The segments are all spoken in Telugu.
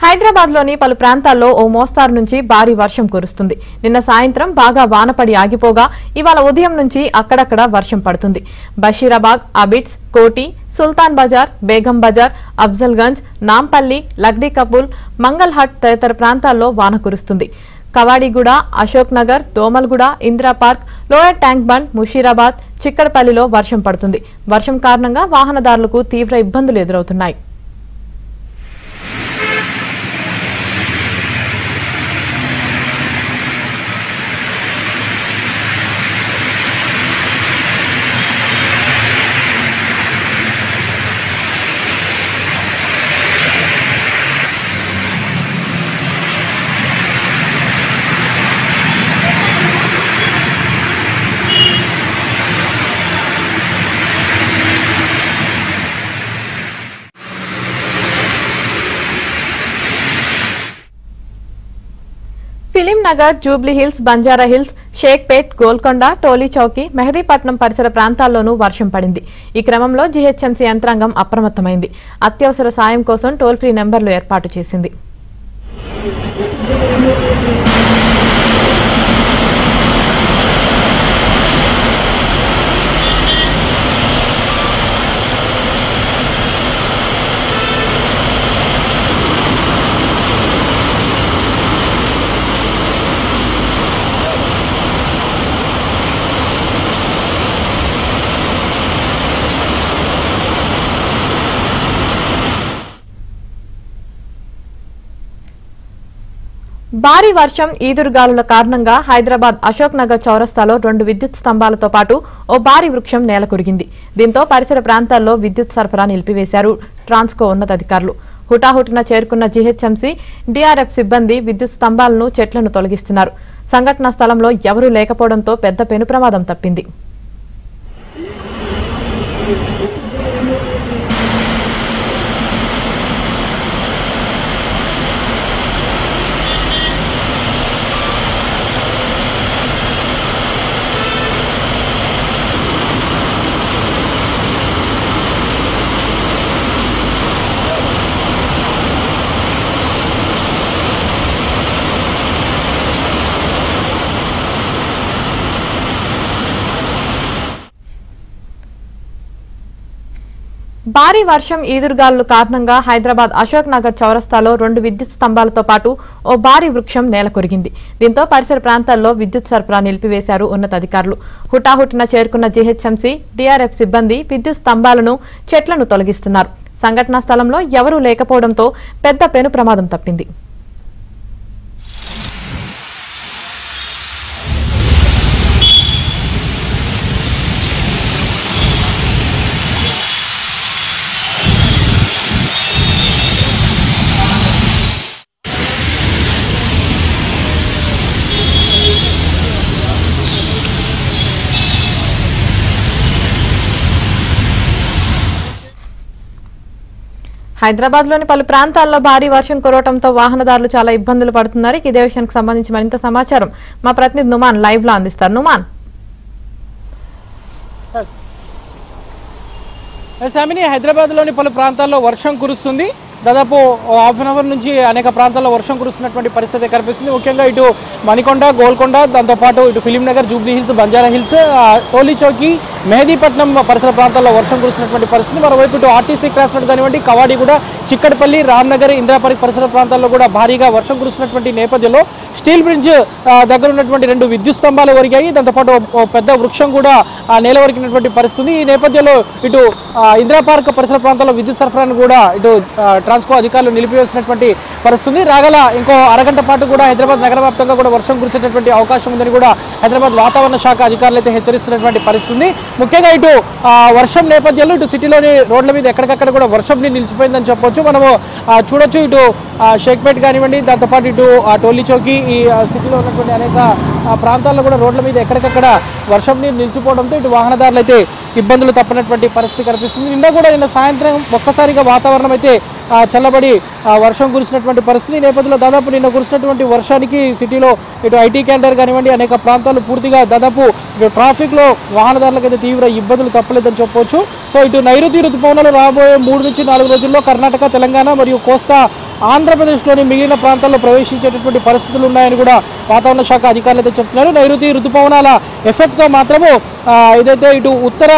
హైదరాబాద్లోని పలు ప్రాంతాల్లో ఓ మోస్తారు నుంచి భారీ వర్షం కురుస్తుంది. నిన్న సాయంత్రం బాగా వానపడి ఆగిపోగా ఇవాళ ఉదయం నుంచి అక్కడక్కడ వర్షం పడుతుంది. బషీరాబాద్, అబిడ్స్, కోటి, సుల్తాన్ బజార్, బేగం బజార్, అఫ్జల్గంజ్, నాంపల్లి, లగ్డీ కపూల్, మంగల్ హట్ తదితర ప్రాంతాల్లో వాన కురుస్తుంది. Kavadiguda, Ashok Nagar, Domalguda, Indira Park, Lower Tank Bund, Musheerabad, చిక్కడపల్లిలో వర్షం పడుతుంది. వర్షం కారణంగా వాహనదారులకు తీవ్ర ఇబ్బందులు ఎదురవుతున్నాయి. Film Nagar, Jubilee Hills, Banjara Hills, Shaikpet, Golconda, Toli Chowki, Mehdipatnam పరిసర ప్రాంతాల్లోనూ వర్షం పడింది. ఈ క్రమంలో జీహెచ్ఎంసీ యంత్రాంగం అప్రమత్తమైంది. అత్యవసర సాయం కోసం టోల్ ఫ్రీ నెంబర్లు ఏర్పాటు చేసింది. భారీ వర్షం, ఈదురుగాలుల కారణంగా హైదరాబాద్ అశోక్ నగర్ చౌరస్తాలో 2 విద్యుత్ స్తంభాలతో పాటు ఓ భారీ వృక్షం నేలకొరిగింది. దీంతో పరిసర ప్రాంతాల్లో విద్యుత్ సరఫరా నిలిపివేశారు ట్రాన్స్కో ఉన్నతాధికారులు. హుటాహుటిన చేరుకున్న జీహెచ్ఎంసీ, డీఆర్ఎఫ్ సిబ్బంది విద్యుత్ స్తంభాలను, చెట్లను తొలగిస్తున్నారు. సంఘటనా స్థలంలో ఎవరూ లేకపోవడంతో పెద్ద పెను ప్రమాదం తప్పింది. భారీ వర్షం, ఈదురుగాలుల కారణంగా హైదరాబాద్ అశోక్ నగర్ చౌరస్తాలో 2 విద్యుత్ స్తంభాలతో పాటు ఓ భారీ వృక్షం నేలకొరిగింది. దీంతో పరిసర ప్రాంతాల్లో విద్యుత్ సరఫరా నిలిపివేశారు ఉన్నతాధికారులు. హుటాహుటిన చేరుకున్న జీహెచ్ఎంసీ, డీఆర్ఎఫ్ సిబ్బంది విద్యుత్ స్తంభాలను, చెట్లను తొలగిస్తున్నారు. సంఘటనా స్థలంలో ఎవరూ లేకపోవడంతో పెద్ద పెను ప్రమాదం తప్పింది. హైదరాబాద్లోని పలు ప్రాంతాల్లో భారీ వర్షం కురవడంతో వాహనదారులు చాలా ఇబ్బందులు పడుతున్నారు. ఇదే విషయానికి సంబంధించి మరింత సమాచారం మా ప్రతినిధి నుమాన్ లైవ్ లో అందిస్తారు. నుమాన్, హైదరాబాద్లోని పలు ప్రాంతాల్లో వర్షం కురుస్తుంది. దాదాపు హాఫ్ అన్ అవర్ నుంచి అనేక ప్రాంతాల్లో వర్షం కురుస్తున్నటువంటి పరిస్థితి కనిపిస్తుంది. ముఖ్యంగా ఇటు మణికొండ, గోల్కొండ, దాంతోపాటు ఇటు Film Nagar, Jubilee Hills, Banjara Hills, Toli Chowki, Mehdipatnam పరిసర ప్రాంతాల్లో వర్షం కురుస్తున్నటువంటి పరిస్థితి. మరోవైపు ఇటు ఆర్టీసీ క్రాస్ రోడ్ కానివ్వండి, కవాడిగూడ, చిక్కడపల్లి, రామ్నగర్, ఇందిరా పార్క్ పరిసర ప్రాంతాల్లో కూడా భారీగా వర్షం కురుస్తున్నటువంటి నేపథ్యంలో స్టీల్ బ్రిడ్జ్ దగ్గర ఉన్నటువంటి 2 విద్యుత్ స్తంభాలు ఒరిగాయి. దాంతోపాటు పెద్ద వృక్షం కూడా నేల ఒరిగినటువంటి పరిస్థితి. ఈ నేపథ్యంలో ఇటు ఇందిరా పార్క్ పరిసర ప్రాంతాల్లో విద్యుత్ సరఫరాను కూడా ఇటు ట్రాన్స్కో అధికారులు నిలిపివేసినటువంటి పరిస్థితి. రాగల ఇంకో అరగంట పాటు కూడా హైదరాబాద్ నగర వ్యాప్తంగా కూడా వర్షం కురిసేటటువంటి అవకాశం ఉందని కూడా హైదరాబాద్ వాతావరణ శాఖ అధికారులు అయితే హెచ్చరిస్తున్నటువంటి పరిస్థితి. ముఖ్యంగా ఇటు వర్షం నేపథ్యంలో ఇటు సిటీలోని రోడ్ల మీద ఎక్కడికక్కడ కూడా వర్షం నిలిచిపోయిందని చెప్పొచ్చు. మనము చూడొచ్చు, ఇటు షేక్పేట్ కానివ్వండి, దాంతోపాటు ఇటు టోలీ చౌకీ, ఈ సిటీలో ఉన్నటువంటి అనేక ప్రాంతాల్లో కూడా రోడ్ల మీద ఎక్కడికక్కడ వర్షం నీరు నిలిచిపోవడంతో ఇటు వాహనదారులు అయితే ఇబ్బందులు తప్పనటువంటి పరిస్థితి కనిపిస్తుంది. నిన్న సాయంత్రం ఒక్కసారిగా వాతావరణం అయితే చల్లబడి వర్షం కురిసినటువంటి పరిస్థితి. ఈ నేపథ్యంలో దాదాపు నిన్న కురిసినటువంటి వర్షానికి సిటీలో ఇటు ఐటీ క్యాంటర్ కానివ్వండి అనేక ప్రాంతాలు పూర్తిగా దాదాపు ట్రాఫిక్లో వాహనదారులకు అయితే తీవ్ర ఇబ్బందులు తప్పలేదని చెప్పవచ్చు. సో ఇటు నైరుతి రుతుపవనాలు రాబోయే 3 నుంచి 4 రోజుల్లో కర్ణాటక, తెలంగాణ మరియు కోస్తా ఆంధ్రప్రదేశ్లోని మిగిలిన ప్రాంతాల్లో ప్రవేశించేటటువంటి పరిస్థితులు ఉన్నాయని కూడా వాతావరణ శాఖ అధికారులు అయితే చెప్తున్నారు. నైరుతి ఋతుపవనాల ఎఫెక్ట్తో మాత్రము ఏదైతే ఇటు ఉత్తర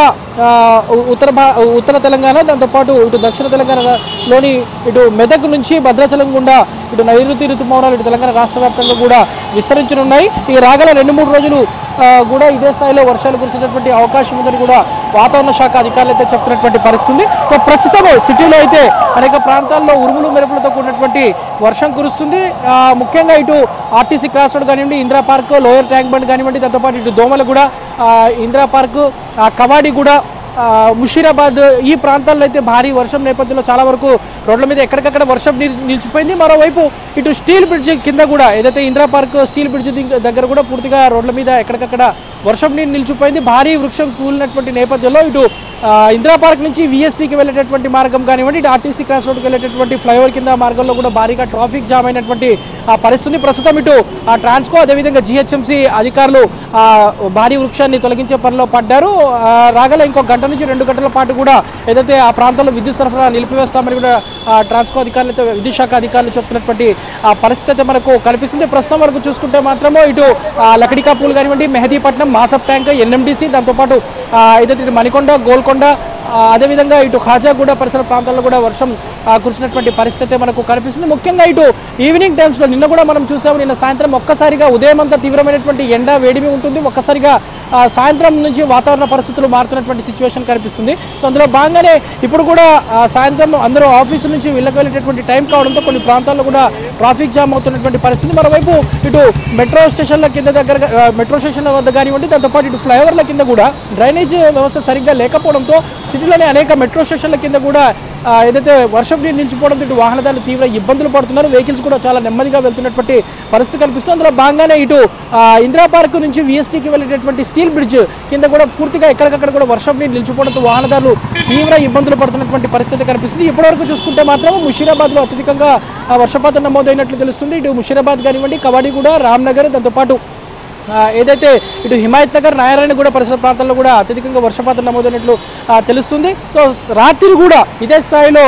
తెలంగాణ, దాంతోపాటు ఇటు దక్షిణ తెలంగాణలోని ఇటు మెదక్ నుంచి భద్రాచలం గుండా ఇటు నైరుతి ఋతుపవనాలు ఇటు తెలంగాణ రాష్ట్ర వ్యాప్తంగా కూడా విస్తరించనున్నాయి. ఈ రాగల 2-3 రోజులు కూడా ఇదే స్థాయిలో వర్షాలు కురిసేటటువంటి అవకాశం ఉందని కూడా వాతావరణ శాఖ అధికారులు అయితే చెప్తున్నటువంటి పరిస్థితి. సో ప్రస్తుతం సిటీలో అయితే అనేక ప్రాంతాల్లో ఉరుములు మెరుపులతో కూడినటువంటి వర్షం కురుస్తుంది. ముఖ్యంగా ఇటు ఆర్టీసీ క్రాస్ రోడ్ కానివ్వండి, Indira Park, Lower Tank bund కానివ్వండి, దాంతోపాటు ఇటు దోమలగూడ, ఇందిరా పార్క్, కవాడిగూడ, ముషీరాబాద్ ఈ ప్రాంతాల్లో అయితే భారీ వర్షం నేపథ్యంలో చాలా వరకు రోడ్ల మీద ఎక్కడికక్కడ వర్షం నిలిచిపోయింది. మరోవైపు ఇటు స్టీల్ బ్రిడ్జ్ కింద కూడా ఏదైతే ఇందిరా పార్క్ స్టీల్ బ్రిడ్జ్ దగ్గర కూడా పూర్తిగా రోడ్ల మీద ఎక్కడికక్కడ వర్షం నీరు నిలిచిపోయింది. భారీ వృక్షం కూలినటువంటి నేపథ్యంలో ఇటు ఇందిరా పార్క్ నుంచి విఎస్టీకి వెళ్ళేటటువంటి మార్గం కానివ్వండి, ఇటు ఆర్టీసీ క్రాస్ రోడ్కి వెళ్ళేటటువంటి ఫ్లైఓవర్ కింద మార్గంలో కూడా భారీగా ట్రాఫిక్ జామ్ అయినటువంటి పరిస్థితి. ప్రస్తుతం ఇటు ట్రాన్స్కో అదేవిధంగా జిహెచ్ఎంసీ అధికారులు భారీ వృక్షాన్ని తొలగించే పనిలో పడ్డారు. రాగల ఇంకో గంట నుంచి 2 గంటల పాటు కూడా ఏదైతే ఆ ప్రాంతంలో విద్యుత్ సరఫరా నిలిపివేస్తామని కూడా ట్రాన్స్కో అధికారులు అయితే విద్యుత్ శాఖ అధికారులు చెప్తున్నటువంటి పరిస్థితి అయితే మనకు కనిపిస్తుంది. ప్రస్తుతం వరకు చూసుకుంటే మాత్రము ఇటు లకడికాపూల్ కానివ్వండి, మెహదీపట్నం, మాసప్ ట్యాంక్, ఎన్ఎండిసి, దాంతోపాటు ఏదైతే మణికొండ, గోల్కొండ, అదేవిధంగా ఇటు ఖాజాగూడ పరిసర ప్రాంతాల్లో కూడా వర్షం కురిసినటువంటి పరిస్థితి మనకు కనిపిస్తుంది. ముఖ్యంగా ఇటు ఈవినింగ్ టైమ్స్లో నిన్న కూడా మనం చూసాము. నిన్న సాయంత్రం ఒక్కసారిగా ఉదయం అంతా తీవ్రమైనటువంటి ఎండ వేడిమి ఉంటుంది, ఒక్కసారిగా సాయంత్రం నుంచి వాతావరణ పరిస్థితులు మారుతున్నటువంటి సిచ్యువేషన్ కనిపిస్తుంది. సో అందులో భాగంగానే ఇప్పుడు కూడా సాయంత్రం అందరూ ఆఫీసు నుంచి వెళ్ళేటటువంటి టైం కావడంతో కొన్ని ప్రాంతాల్లో కూడా ట్రాఫిక్ జామ్ అవుతున్నటువంటి పరిస్థితి. మరోవైపు ఇటు మెట్రో స్టేషన్ల వద్ద కానివ్వండి, దాంతోపాటు ఇటు ఫ్లైఓవర్ల కింద కూడా డ్రైనేజ్ వ్యవస్థ సరిగ్గా లేకపోవడంతో సిటీలోని అనేక మెట్రో స్టేషన్ల కింద కూడా ఏదైతే వర్షం నీరు నిలిచిపోవడంతో ఇటు వాహనదారులు తీవ్ర ఇబ్బందులు పడుతున్నారు. వెహికల్స్ కూడా చాలా నెమ్మదిగా వెళ్తున్నటువంటి పరిస్థితి కనిపిస్తుంది. అందులో భాగంగానే ఇటు ఇందిరా పార్క్ నుంచి విఎస్టీకి వెళ్ళేటటువంటి స్టీల్ బ్రిడ్జ్ కింద కూడా పూర్తిగా ఎక్కడికక్కడ కూడా వర్షం నీరు నిలిచిపోవడంతో వాహనదారులు తీవ్ర ఇబ్బందులు పడుతున్నటువంటి పరిస్థితి కనిపిస్తుంది. ఇప్పటివరకు చూసుకుంటే మాత్రం ముషీరాబాద్లో అత్యధికంగా వర్షపాతం నమోదైనట్లు తెలుస్తుంది. ఇటు ముషీరాబాద్ కానివ్వండి, కవాడిగూడ, రామ్నగర్, దాంతోపాటు ఏదైతే ఇటు హిమాయత్ నగర్, నారాయణగూడ పరిసర ప్రాంతాల్లో కూడా అత్యధికంగా వర్షపాతం నమోదైనట్లు తెలుస్తుంది. సో రాత్రి కూడా ఇదే స్థాయిలో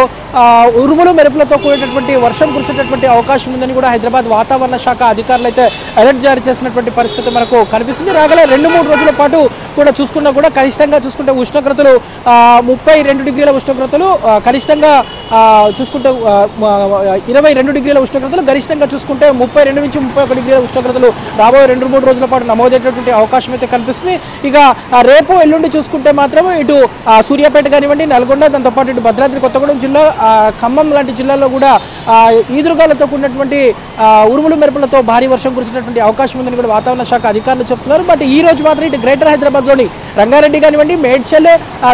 ఉరుములు మెరుపులతో కూడినటువంటి వర్షం కురిసేటటువంటి అవకాశం ఉందని కూడా హైదరాబాద్ వాతావరణ శాఖ అధికారులు అయితే అలర్ట్ జారీ చేసినటువంటి పరిస్థితి మనకు కనిపిస్తుంది. రాగల 2-3 రోజుల పాటు కూడా చూసుకున్నా కూడా కనిష్టంగా చూసుకుంటే ఉష్ణోగ్రతలు 32 డిగ్రీల ఉష్ణోగ్రతలు, కనిష్టంగా చూసుకుంటే 22 డిగ్రీల ఉష్ణోగ్రతలు, గరిష్టంగా చూసుకుంటే 32 నుంచి 31 డిగ్రీల ఉష్ణోగ్రతలు రాబోయే 2-3 రోజుల పాటు నమోదయ్యేటటువంటి అవకాశం అయితే కనిపిస్తుంది. ఇక రేపు ఎల్లుండి చూసుకుంటే మాత్రం ఇటు సూర్యాపేట కానివ్వండి, నల్గొండ, దాంతోపాటు ఇటు భద్రాద్రి కొత్తగూడెం జిల్లా, ఖమ్మం లాంటి జిల్లాల్లో కూడా ఈదురుగాలతో కూడినటువంటి ఉరుములు మెరుపులతో భారీ వర్షం కురిసేటటువంటి అవకాశం ఉందని కూడా వాతావరణ శాఖ అధికారులు చెప్తున్నారు. బట్ ఈ రోజు మాత్రం ఇటు గ్రేటర్ హైదరాబాద్లోని రంగారెడ్డి కానివ్వండి, మేడ్చల్,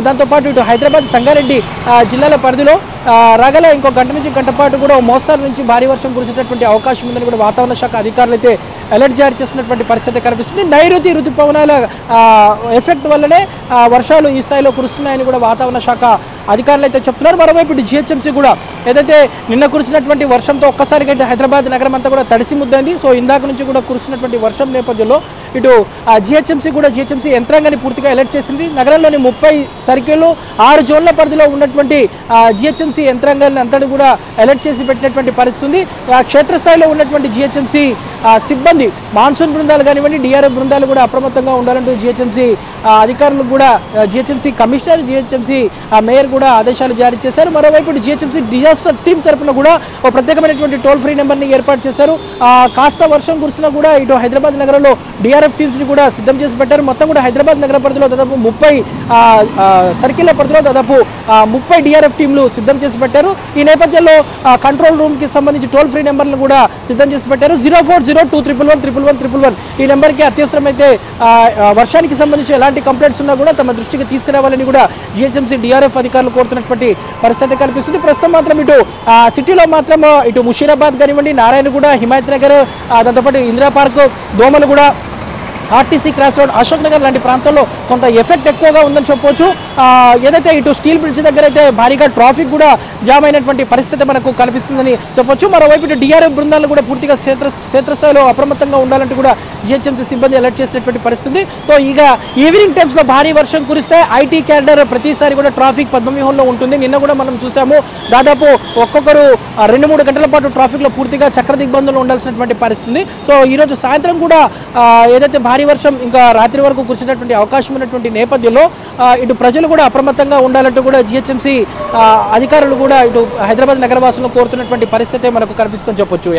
దాంతోపాటు ఇటు హైదరాబాద్, సంగారెడ్డి జిల్లాల పరిధిలో రాగల ఇంకో గంట నుంచి గంట పాటు కూడా మోస్తారు నుంచి భారీ వర్షం కురిసేటటువంటి అవకాశం ఉందని కూడా వాతావరణ శాఖ అధికారులు అయితే అలర్ట్ జారీ చేస్తున్నటువంటి పరిస్థితి కనిపిస్తుంది. నైరుతి ఋతుపవనాల ఎఫెక్ట్ వల్లనే వర్షాలు ఈ స్థాయిలో కురుస్తున్నాయని కూడా వాతావరణ శాఖ అధికారులు అయితే చెప్తున్నారు. మరోవైపు ఇటు జిహెచ్ఎంసీ కూడా ఏదైతే నిన్న కురిసినటువంటి వర్షంతో ఒక్కసారిగా ఇటు హైదరాబాద్ నగరం అంతా కూడా తడిసి ముద్దైంది. సో ఇందాక నుంచి కూడా కురిసినటువంటి వర్షం నేపథ్యంలో ఇటు జిహెచ్ఎంసీ యంత్రాంగాన్ని పూర్తిగా అలర్ట్ చేసింది. నగరంలోని 30 సర్కిళ్ళు 6 జోన్ల పరిధిలో ఉన్నటువంటి జిహెచ్ఎంసీ యంత్రాంగాన్ని అంతటి కూడా అలర్ట్ చేసి పెట్టినటువంటి పరిస్థితి ఉంది. క్షేత్రస్థాయిలో ఉన్నటువంటి జిహెచ్ఎంసీ సిబ్బంది, మాన్సూన్ బృందాలు కానివ్వండి, డిఆర్ఎఫ్ బృందాలు కూడా అప్రమత్తంగా ఉండాలంటూ జిహెచ్ఎంసీ అధికారులు కూడా జిహెచ్ఎంసీ కమిషనర్, జిహెచ్ఎంసీ మేయర్ కూడా ఆదేశాలు జారీ చేశారు. మరోవైపు జిహెచ్ఎంసీ డిజాస్టర్ టీం తరఫున కూడా ఒక ప్రత్యేకమైనటువంటి టోల్ ఫ్రీ నెంబర్ని ఏర్పాటు చేశారు. కాస్త వర్షం కురిసినా కూడా ఇటు హైదరాబాద్ నగరంలో డిఆర్ఎఫ్ టీమ్స్ని కూడా సిద్ధం చేసి పెట్టారు. మొత్తం కూడా హైదరాబాద్ నగర పరిధిలో దాదాపు 30 సర్కిళ్ల పరిధిలో దాదాపు 30 డిఆర్ఎఫ్ టీంలు సిద్ధం చేసి పెట్టారు. ఈ నేపథ్యంలో కంట్రోల్ రూమ్కి సంబంధించి టోల్ ఫ్రీ నెంబర్లను కూడా సిద్ధం చేసి పెట్టారు. 0402111111 ఈ నెంబర్కి అత్యవసరమైతే వర్షానికి సంబంధించి ఎలాంటి కంప్లైంట్స్ ఉన్నా కూడా తమ దృష్టికి తీసుకురావాలని కూడా జిహెచ్ఎంసీ డిఆర్ఎఫ్ అధికారులు కోరుతున్నటువంటి పరిస్థితి కనిపిస్తుంది. ప్రస్తుతం మాత్రం ఇటు సిటీలో మాత్రం ఇటు ముషీరాబాద్ కానివ్వండి, నారాయణగూడ, హిమాయత్ నగర్, దాంతోపాటు Indira park, Domalguda, RTC cross road, Ashok Nagar లాంటి ప్రాంతాల్లో కొంత ఎఫెక్ట్ ఎక్కువగా ఉందని చెప్పవచ్చు. ఏదైతే ఇటు స్టీల్ బ్రిడ్జ్ దగ్గర అయితే భారీగా ట్రాఫిక్ కూడా జామ్ అయినటువంటి పరిస్థితి మనకు కనిపిస్తుందని చెప్పొచ్చు. మరోవైపు ఇటు డిఆర్ఎఫ్ బృందాలు కూడా పూర్తిగా క్షేత్రస్థాయిలో అప్రమత్తంగా ఉండాలంటూ కూడా జిహెచ్ఎంసీ సిబ్బంది అలర్ట్ చేసినటువంటి పరిస్థితి. సో ఇక ఈవినింగ్ టైమ్స్ లో భారీ వర్షం కురిస్తే ఐటీ క్యాడర్ ప్రతిసారి కూడా ట్రాఫిక్ పద్మవ్యూహంలో ఉంటుంది. నిన్న కూడా మనం చూసాము, దాదాపు ఒక్కొక్కరు 2-3 గంటల పాటు ట్రాఫిక్ లో పూర్తిగా చక్ర దిగ్బంధంలో ఉండాల్సినటువంటి పరిస్థితి. సో ఈ రోజు సాయంత్రం కూడా ఏదైతే భారీ వర్షం ఇంకా రాత్రి వరకు కురిసినటువంటి అవకాశం ఉన్నటువంటి నేపథ్యంలో ఇటు ప్రజలు కూడా అప్రమత్తంగా ఉండాలంటూ కూడా జిహెచ్ఎంసీ అధికారులు కూడా ఇటు హైదరాబాద్ నగరవాసులను కోరుతున్నటువంటి పరిస్థితి మనకు కనిపిస్తుందని చెప్పొచ్చు.